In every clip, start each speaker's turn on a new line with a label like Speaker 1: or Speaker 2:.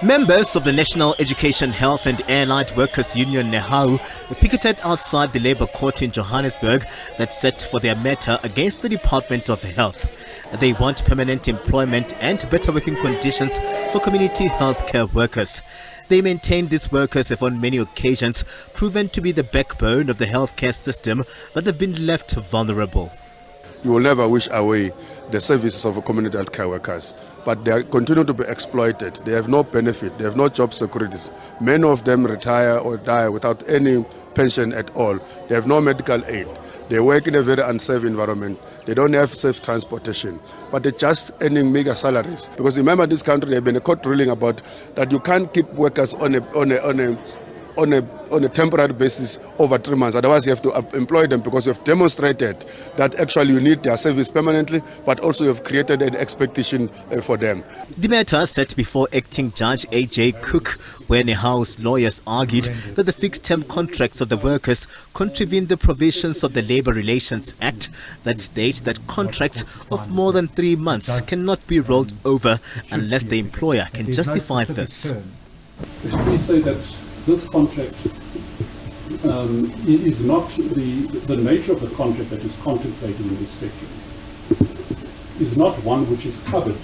Speaker 1: Members of the National Education, Health and Allied Workers Union NEHAWU picketed outside the Labour Court in Johannesburg that set for their matter against the Department of Health. They want permanent employment and better working conditions for community healthcare workers. They maintain these workers have on many occasions proven to be the backbone of the healthcare system, but they've been left vulnerable.
Speaker 2: You will never wish away the services of community healthcare workers, but they continue to be exploited. They have no benefit, they have no job securities. Many of them retire or die without any pension at all. They have no medical aid. They work in a very unsafe environment. They don't have safe transportation, but they're just earning meager salaries. Because remember, this country, there has been a court ruling about that you can't keep workers on a temporary basis over 3 months. Otherwise, you have to employ them because you have demonstrated that actually you need their service permanently, but also you have created an expectation for them.
Speaker 1: The matter set before Acting Judge A.J. Cook, where NEHAWU's lawyers argued that the fixed-term contracts of the workers contravene the provisions of the Labour Relations Act that state that contracts of more than 3 months cannot be rolled over unless the employer can justify this.
Speaker 3: We say that this contract is not the nature of the contract that is contemplated in this section is not one which is covered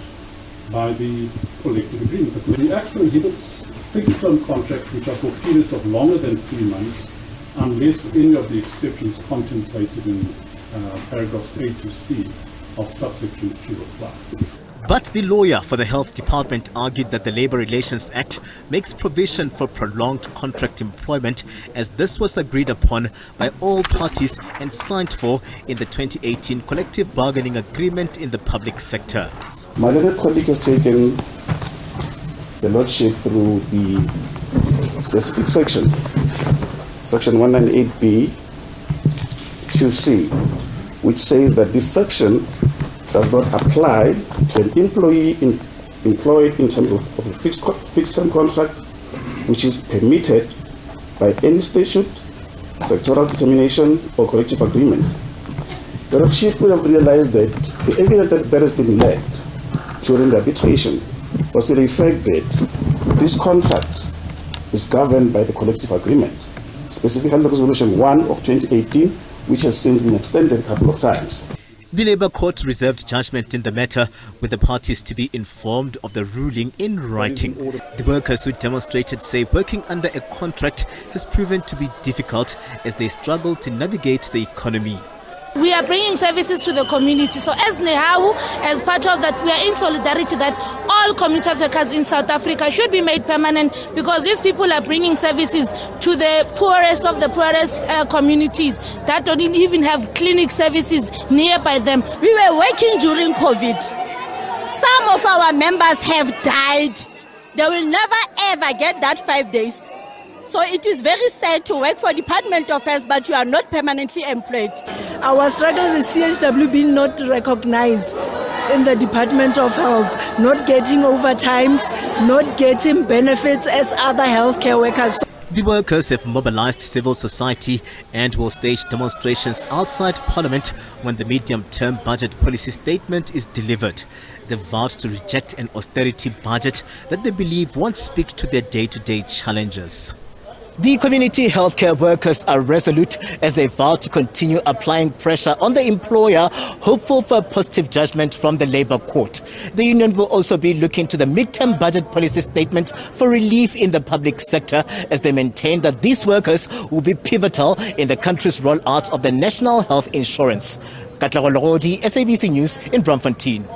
Speaker 3: by the collective agreement. The Act prohibits fixed-term contracts which are for periods of longer than 3 months unless any of the exceptions contemplated in paragraphs A to C of subsection 2 apply.
Speaker 1: But the lawyer for the Health Department argued that the Labour Relations Act makes provision for prolonged contract employment, as this was agreed upon by all parties and signed for in the 2018 collective bargaining agreement in the public sector.
Speaker 4: My learned colleague has taken the lordship through the specific section, section 198B 2C, which says that this section does not apply to an employee employed in terms of a fixed-term contract which is permitted by any statute, sectoral determination or collective agreement. The lordship would have realized that the evidence that has been led during the arbitration was to the effect that this contract is governed by the collective agreement, specifically Resolution 1 of 2018, which has since been extended a couple of times.
Speaker 1: The Labour Court reserved judgment in the matter, with the parties to be informed of the ruling in writing. The workers who demonstrated say working under a contract has proven to be difficult as they struggle to navigate the economy.
Speaker 5: We are bringing services to the community. So as NEHAWU, as part of that, we are in solidarity that all community health workers in South Africa should be made permanent, because these people are bringing services to the poorest of the poorest communities that don't even have clinic services nearby them.
Speaker 6: We were working during COVID. Some of our members have died. They will never ever get that 5 days. So it is very sad to work for Department of Health, but you are not permanently employed.
Speaker 7: Our struggles in CHW being not recognized in the Department of Health, not getting overtimes, not getting benefits as other healthcare workers.
Speaker 1: The workers have mobilized civil society and will stage demonstrations outside Parliament when the medium-term budget policy statement is delivered. They've vowed to reject an austerity budget that they believe won't speak to their day-to-day challenges. The community healthcare workers are resolute as they vow to continue applying pressure on the employer, hopeful for a positive judgment from the Labour Court. The union will also be looking to the mid-term budget policy statement for relief in the public sector, as they maintain that these workers will be pivotal in the country's rollout of the National Health Insurance. Katlego Logodi, SABC News in Braamfontein.